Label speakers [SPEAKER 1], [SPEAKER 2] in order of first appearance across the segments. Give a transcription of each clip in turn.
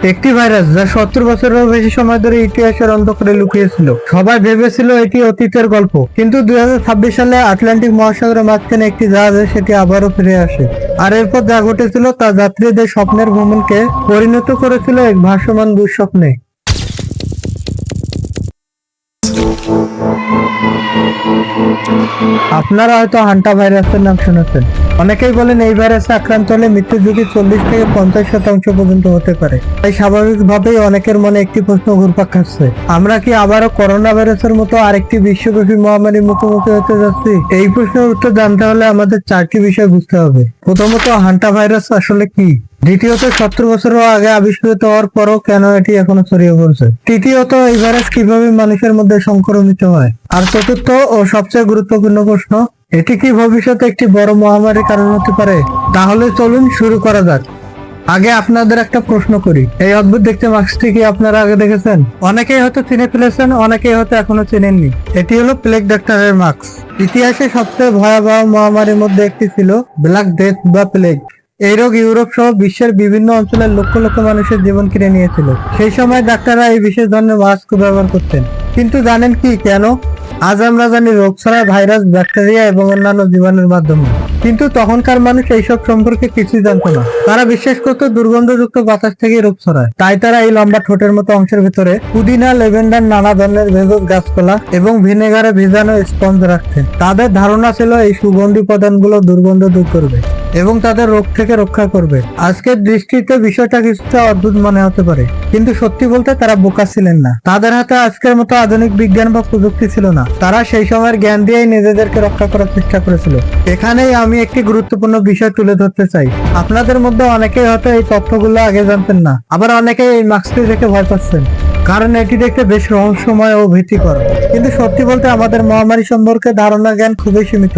[SPEAKER 1] একটি ভাইরাস যা 70 বছরেরও বেশি সময় ধরে ইতিহাসের অন্ধকারে লুকিয়েছিল। সবাই ভেবেছিল এটি অতীতের গল্প, কিন্তু 2026 সালে আটলান্টিক মহাসাগরের মাঝখানে একটি জাহাজে সেটি আবারও ফিরে আসে। আর এরপর যা ঘটেছিল তা যাত্রীদের স্বপ্নের ভ্রমণকে পরিণত করেছিল এক ভাসমান দুঃস্বপ্নে। আপনারা হয়তো হান্টা ভাইরাসের নাম শুনেছেন। অনেকেই বলেন এই ভাইরাসে আক্রান্ত হলে মৃত্যুর ঝুঁকি 40 থেকে 50% পর্যন্ত হতে পারে। তাই স্বাভাবিকভাবেই অনেকের মনে একটি প্রশ্ন ঘুরপাক খাচ্ছে, আমরা কি আবারও করোনা ভাইরাসের মতো আরেকটি বিশ্বব্যাপী মহামারীর মুখোমুখি হতে যাচ্ছি? এই প্রশ্নের উত্তর জানতে হলে আমাদের 4টি বিষয় বুঝতে হবে। প্রথমত, হান্টা ভাইরাস আসলে কি? দ্বিতীয়ত, 70 বছরও আগে আবিষ্কৃত হওয়ার পরও কেন এটি এখনো ছড়িয়ে পড়ছে? তৃতীয়ত, এই ভাইরাস কিভাবে মানুষের মধ্যে সংক্রমিত হয়? আর চতুর্থ ও সবচেয়ে গুরুত্বপূর্ণ প্রশ্ন, এটি কি ভবিষ্যতে একটি বড় মহামারীর কারণ হতে পারে? তাহলে চলুন শুরু করা যাক। আগে আপনাদের একটা প্রশ্ন করি, এই অদ্ভুত দেখতে মাস্কটি কি আপনারা আগে দেখেছেন? অনেকেই হয়তো চিনে ফেলেছেন, অনেকেই হয়তো এখনো চেনেননি। এটি হলো প্লেগ ডাক্তারের মাস্ক। ইতিহাসে সবচেয়ে ভয়াবহ মহামারীর মধ্যে একটি ছিল ব্ল্যাক ডেথ বা প্লেগ। এই রোগ ইউরোপ সহ বিশ্বের বিভিন্ন অঞ্চলের লক্ষ লক্ষ মানুষের জীবন কেড়ে নিয়েছিল। সেই সময় ডাক্তাররা এই বিশেষ ধরনের মাস্ক ব্যবহার করতেন। কিন্তু জানেন কি কেন? আজ আমরা জানি রোগ ছড়ায় ভাইরাস, ব্যাকটেরিয়া এবং অন্যান্য জীবাণুর মাধ্যমে। কিন্তু তখনকার মানুষ এইসব সম্পর্কে কিছুই জানতো না। তারা বিশ্বাস করতো দুর্গন্ধযুক্ত বাতাস থেকে রোগ ছড়ায়। তাই তারা এই লম্বা ঠোঁটের মতো অংশের ভিতরে পুদিনা, লেভেন্ডার, নানা ধরনের ভেষজ গাছপালা এবং ভিনেগারে ভেজানো স্পঞ্জ রাখতেন। তাদের ধারণা ছিল এই সুগন্ধি উপাদানগুলো দুর্গন্ধ দূর করবে এবং তাদের রোগ থেকে রক্ষা করবে। আজকের দৃষ্টিতে বিষয়টা কিছুটা অদ্ভুত মনে হতে পারে, কিন্তু সত্যি বলতে তারা বোকা ছিলেন না। তাদের হাতে আজকের মতো আধুনিক বিজ্ঞান বা প্রযুক্তি ছিল না। তারা সেই সময়ের জ্ঞান দিয়েই নিজেদেরকে রক্ষা করার চেষ্টা করেছিল। এখানেই আমি একটি গুরুত্বপূর্ণ বিষয় তুলে ধরতে চাই। আপনাদের মধ্যে অনেকেই হয়তো এই তথ্যগুলো আগে জানতেন না, আবার অনেকেই এই মাস্কটি দেখে ভয় পাচ্ছেন, কারণ এটি দেখতে বেশ রহস্যময় ও ভীতিকর। কিন্তু সত্যি বলতে আমাদের মহামারী সম্পর্কে ধারণা জ্ঞান খুবই সীমিত।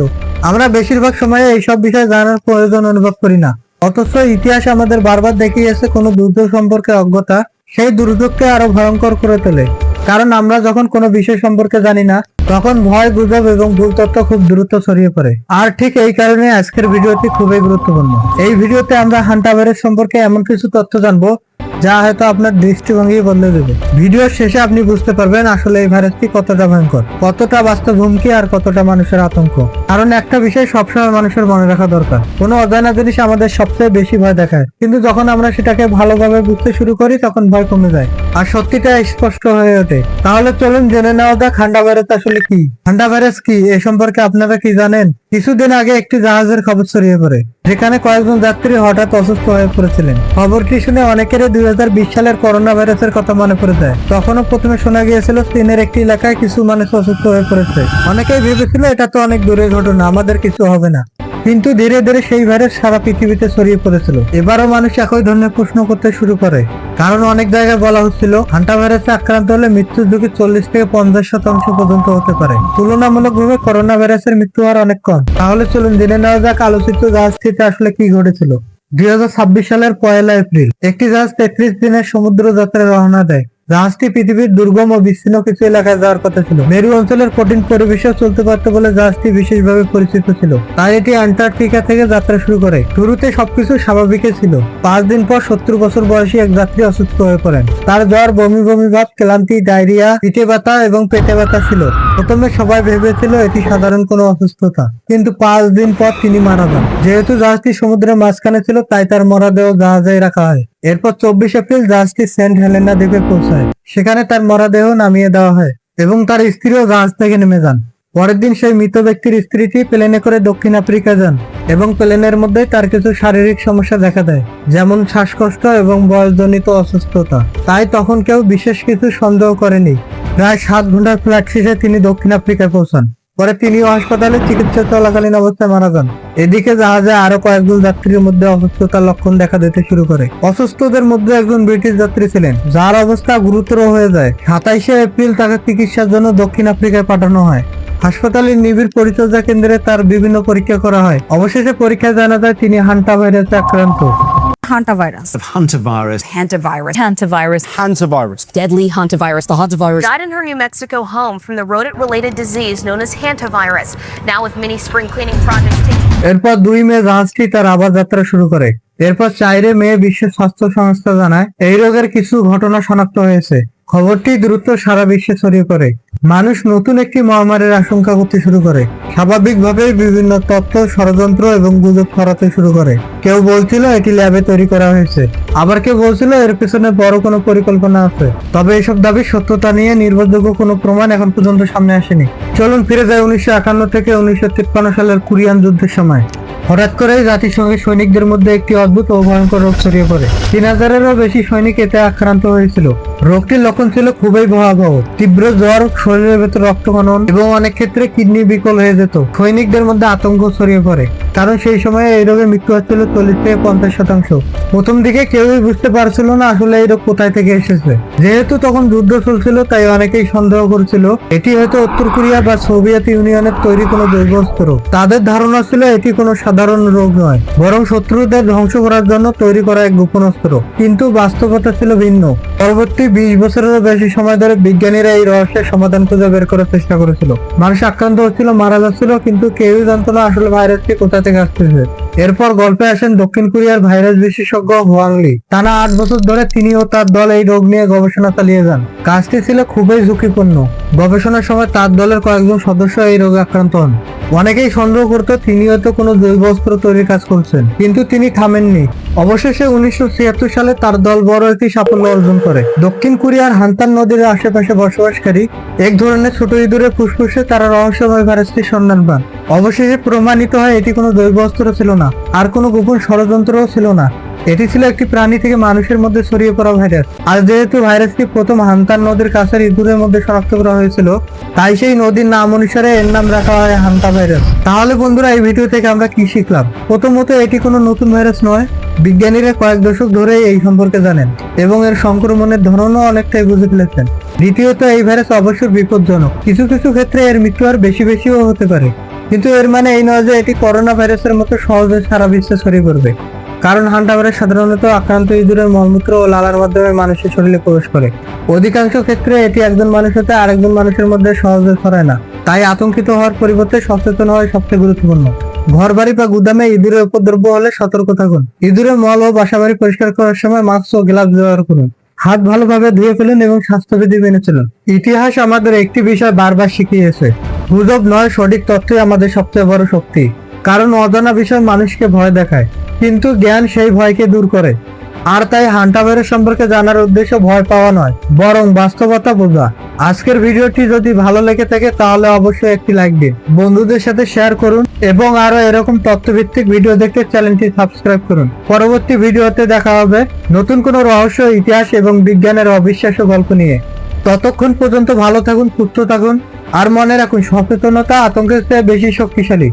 [SPEAKER 1] আমরা বেশিরভাগ সময়ে এইসব বিষয় জানার প্রয়োজন অনুভব করি না। অথচ ইতিহাস আমাদের বারবার দেখিয়েছে কোনো দুর্যোগ সম্পর্কে অজ্ঞতা সেই দুর্যোগকে আরো ভয়ঙ্কর করে তোলে। কারণ আমরা যখন কোনো বিষয় সম্পর্কে জানি না, তখন ভয়, গুজব এবং ভুল তথ্য খুব দ্রুত ছড়িয়ে পড়ে। আর ঠিক এই কারণে আজকের ভিডিওটি খুবই গুরুত্বপূর্ণ। এই ভিডিওতে আমরা হান্টা ভাইরাস সম্পর্কে এমন কিছু তথ্য জানবো যা হয়তো আপনার দৃষ্টিভঙ্গি বদলে দেবে। ভিডিওর শেষে আপনি বুঝতে পারবেন আসলে এই ভাইরাসটি কতটা ভয়ঙ্কর, কতটা বাস্তব হুমকি আর কতটা মানুষের আতঙ্ক। কারণ একটা বিষয় সবসময় মানুষের মনে রাখা দরকার, কোনো অজানা জিনিস আমাদের সবচেয়ে বেশি ভয় দেখায়, কিন্তু যখন আমরা সেটাকে ভালোভাবে বুঝতে শুরু করি তখন ভয় কমে যায় আর সত্যিটা স্পষ্ট হয়ে ওঠে। তাহলে চলুন জেনে নেওয়া যাক হান্টা ভাইরাস আসলে কি। হান্টা ভাইরাস কি, এ সম্পর্কে আপনারা কি জানেন? কিছুদিন আগে একটি জাহাজের খবর ছড়িয়ে পড়ে, যেখানে কয়েকজন যাত্রী হঠাৎ অসুস্থ হয়ে পড়েছিলেন। খবরটি শুনে অনেকেরই 2020 সালের করোনা ভাইরাসের কথা মনে পড়ে যায়। তখনও প্রথমে শোনা গিয়েছিল চীনের একটি এলাকায় কিছু মানুষ অসুস্থ হয়ে পড়েছে। অনেকেই ভেবেছিল এটা তো অনেক দূরের ঘটনা, আমাদের কিছু হবে না। কিন্তু ধীরে ধীরে সেই ভাইরাস সারা পৃথিবীতে ছড়িয়ে পড়েছিল। এবারও মানুষ একই ধরনের প্রশ্ন করতে শুরু করে, কারণ অনেক জায়গায় বলা হচ্ছিল হান্টা ভাইরাসে আক্রান্ত হলে মৃত্যুর ঝুঁকি 40 থেকে 50% পর্যন্ত হতে পারে। তুলনামূলকভাবে করোনা ভাইরাসের মৃত্যু হার অনেক কম। তাহলে চলুন জেনে নেওয়া যাক আলোচিত জাহাজটিতে আসলে কি ঘটেছিল। 2026 সালের 1 এপ্রিল একটি জাহাজ 33 দিনের সমুদ্র যাত্রায় রওনা দেয়। জাহাজটি পৃথিবীর দুর্গম ও বিচ্ছিন্ন কিছু এলাকায় যাওয়ার কথা ছিল। মেরু অঞ্চলের কঠিন পরিবেশেও চলতে পারত বলে জাহাজটি বিশেষভাবে পরিচিত ছিল। তাই এটি আন্টার্কটিকা থেকে যাত্রা শুরু করে। শুরুতে সবকিছু স্বাভাবিকই ছিল। 5 দিন পর 70 বছর বয়সী এক যাত্রী অসুস্থ হয়ে পড়েন। তার জ্বর, বমি বমি ভাব, ক্লান্তি, ডায়রিয়া, পিঠে ব্যথা এবং পেটে ব্যথা ছিল। প্রথমে সবাই ভেবেছিল এটি সাধারণ কোনো অসুস্থতা, কিন্তু 5 দিন পর তিনি মারা যান। যেহেতু জাহাজটি সমুদ্রের মাঝখানে ছিল, তাই তার মরদেহ জাহাজে রাখা হয়। এরপর 24 এপ্রিল জাহাজটি সেন্ট হেলেনা দ্বীপে পৌঁছায়। সেখানে তার মরদেহ নামিয়ে দেওয়া হয় এবং তার স্ত্রীও জাহাজ থেকে নেমে যান। পরের দিন সেই মৃত ব্যক্তির স্ত্রীটি প্লেনে করে দক্ষিণ আফ্রিকা যান এবং প্লেনের মধ্যেই তার কিছু শারীরিক সমস্যা দেখা দেয়, যেমন শ্বাসকষ্ট এবং বয়সজনিত অসুস্থতা। তাই তখন কেউ বিশেষ কিছু সন্দেহ করেনি। প্রায় 7 ঘন্টার ফ্লাইট শেষে তিনি দক্ষিণ আফ্রিকায় পৌঁছান। পরে তিনিও হাসপাতালে চিকিৎসা চলাকালীন অবস্থায় মারা যান। এদিকে জাহাজে আরো কয়েকজন যাত্রীর মধ্যে অসুস্থতার লক্ষণ দেখা দিতে শুরু করে। অসুস্থদের মধ্যে একজন ব্রিটিশ যাত্রী ছিলেন, যার অবস্থা গুরুতর হয়ে যায়। 27 এপ্রিল তাকে চিকিৎসার জন্য দক্ষিণ আফ্রিকায় পাঠানো হয়। হাসপাতালের নিবিড় পরিচর্যা কেন্দ্রে তার বিভিন্ন পরীক্ষা করা হয়। অবশেষে পরীক্ষায় জানা যায় তিনি হান্টা ভাইরাসে আক্রান্ত।
[SPEAKER 2] Hantavirus.
[SPEAKER 3] Hantavirus.
[SPEAKER 2] Hantavirus. Hantavirus.
[SPEAKER 3] Hantavirus.
[SPEAKER 2] Deadly hantavirus. The hantavirus.
[SPEAKER 4] Died in her New Mexico home from the rodent-related disease known as hantavirus. Now with many spring cleaning projects taking
[SPEAKER 1] এরপর 2 মে জাহাজটি তার আবার যাত্রা শুরু করে এরপর 4 মে বিশ্ব স্বাস্থ্য সংস্থা জানায় এই রোগের কিছু ঘটনা শনাক্ত হয়েছে। খবরটি দ্রুত সারা বিশ্বে ছড়িয়ে পড়ে। মানুষ নতুন একটি মহামারীর আশঙ্কা করতে শুরু করে। স্বাভাবিকভাবেই বিভিন্ন তথ্য, ষড়যন্ত্র এবং গুজব ছড়াতে শুরু করে। কেউ বলছিল এটি ল্যাবে তৈরি করা হয়েছে, আবার কেউ বলছিল এর পেছনে বড় কোনো পরিকল্পনা আছে। তবে এসব দাবির সত্যতা নিয়ে নির্ভরযোগ্য কোনো প্রমাণ এখন পর্যন্ত সামনে আসেনি। চলুন ফিরে যায় 1951 থেকে 1953 সালের কোরিয়ান যুদ্ধের সময়। হঠাৎ করে জাতিসংঘের সৈনিকদের মধ্যে একটি অদ্ভুত ও ভয়ঙ্কর রোগ ছড়িয়ে পড়ে। 3000-এরও বেশি সৈনিক এতে আক্রান্ত হয়েছিল। রোগটির লক্ষণ ছিল খুবই ভয়াবহ। তীব্র জ্বর, শরীরের ভেতর রক্তক্ষরণ এবং অনেক ক্ষেত্রে কিডনি বিকল হয়ে যেত। সৈনিকদের মধ্যে আতঙ্ক ছড়িয়ে পড়ে, কারণ সেই সময়ে এই রোগে মৃত্যু হচ্ছিল 40 থেকে 50%। প্রথম দিকে কেউই বুঝতে পারছিল না আসলে এই রোগ কোথায় থেকে এসেছে। যেহেতু তখন যুদ্ধ চলছিল, তাই অনেকেই সন্দেহ করছিল এটি হয়তো উত্তর কোরিয়া বা সোভিয়েত ইউনিয়নের তৈরি কোনো জৈব অস্ত্র। তাদের ধারণা ছিল এটি কোনো সাধারণ রোগ নয়, বরং শত্রুদের ধ্বংস করার জন্য তৈরি করা এক গোপন অস্ত্র। কিন্তু বাস্তবতা ছিল ভিন্ন। পরবর্তী 20 বছরেরও বেশি সময় ধরে বিজ্ঞানীরা এই রহস্যের সমাধান খুঁজে বের করার চেষ্টা করেছিল। মানুষ আক্রান্ত হচ্ছিল, মারা যাচ্ছিল, কিন্তু কেউই জানতো না আসলে ভাইরাসটি কোথা থেকে আসতেছে। এরপর গল্পে আসেন দক্ষিণ কোরিয়ার ভাইরাস বিশেষজ্ঞ হোয়াং লি। টানা 8 বছর ধরে তিনি ও তার দল এই রোগ নিয়ে গবেষণা চালিয়ে যান। কাজটি ছিল খুবই ঝুঁকিপূর্ণ। গবেষণার সময় তার দলের কয়েকজন সদস্য এই রোগে আক্রান্ত হন। অনেকেই সন্দেহ করতো তিনি হয়তো কোনো জৈব অস্ত্র তৈরির কাজ করছেন, কিন্তু তিনি থামেননি। অবশেষে 1976 সালে তার দল বড় একটি সাফল্য অর্জন করে। দক্ষিণ কোরিয়ার হান্তান নদীর আশেপাশে বসবাসকারী এক ধরনের ছোট ইঁদুরের ফুসফুসে তারা রহস্যময় ভাইরাসটির সন্ধান পান। অবশেষে প্রমাণিত হয় এটি কোনো জৈব অস্ত্র ছিল না, আর কোনো গোপন ষড়যন্ত্রও ছিল না। এটি ছিল একটি প্রাণী থেকে মানুষের মধ্যে ছড়িয়ে পড়া ভাইরাস। আর যেহেতু ভাইরাসটি প্রথম হান্তান নদীর কাছের ইঁদুরের মধ্যে শনাক্ত করা হয়েছিল, তাই সেই নদীর নাম অনুসারে এর নাম রাখা হয় হান্তা ভাইরাস। তাহলে বন্ধুরা, এই ভিডিও থেকে আমরা কি শিখলাম? প্রথমত, এটি কোনো নতুন ভাইরাস নয়। বিজ্ঞানীরা কয়েক দশক ধরে এই সম্পর্কে জানেন এবং এর সংক্রমণের ধরনও অনেকটাই বুঝে ফেলেছেন। দ্বিতীয়ত, এই ভাইরাস অবশ্যই বিপজ্জনক। কিছু কিছু ক্ষেত্রে এর মৃত্যু আর বেশিও হতে পারে, কিন্তু এর মানে এই নয় যে এটি করোনা ভাইরাসের মতো সহজে সারা বিশ্বে ছড়িয়ে পড়বে। কারণ হান্টা ভাইরাস সাধারণত আক্রান্ত ইঁদুরের মলমূত্র ও লালার মাধ্যমে মানুষের শরীরে প্রবেশ করে। অধিকাংশ ক্ষেত্রে এটি একজন মানুষ হতে আরেকজন মানুষের মধ্যে সহজে ছড়ায় না। তাই আতঙ্কিত হওয়ার পরিবর্তে সচেতন হওয়াই সবচেয়ে গুরুত্বপূর্ণ। ঘরবাড়ি বা গুদামে ইঁদুরের উপদ্রব হলে সতর্ক থাকুন। ইঁদুরের মল ও বাসাবাড়ি পরিষ্কার করার সময় মাস্ক ও গ্লাভস ব্যবহার করুন। হাত ভালোভাবে ধুয়ে ফেলুন এবং স্বাস্থ্যবিধি মেনে চলুন। ইতিহাস আমাদের একটি বিষয় বারবার শিখিয়েছে, গুজব নয়, সঠিক তথ্যই আমাদের সবচেয়ে বড় শক্তি। কারণ অজানা বিষয় মানুষকে ভয় দেখায়, কিন্তু জ্ঞান সেই ভয়কে দূর করে। আর তাই হান্টা ভাইরাস সম্পর্কে জানার উদ্দেশ্য ভয় পাওয়া নয়, বরং বাস্তবতা বোঝা। আজকের ভিডিওটি যদি ভালো লেগে থাকে তাহলে অবশ্যই একটি লাইক দিন, বন্ধুদের সাথে শেয়ার করুন এবং আরো এরকম তথ্যভিত্তিক ভিডিও দেখতে চ্যানেলটি সাবস্ক্রাইব করুন। পরবর্তী ভিডিওতে দেখা হবে নতুন কোনো রহস্য, ইতিহাস এবং বিজ্ঞানের অবিশ্বাস্য গল্প নিয়ে। ততক্ষণ পর্যন্ত ভালো থাকুন, সুস্থ থাকুন, আর মনে রাখুন সচেতনতা আতঙ্কের চেয়ে বেশি শক্তিশালী।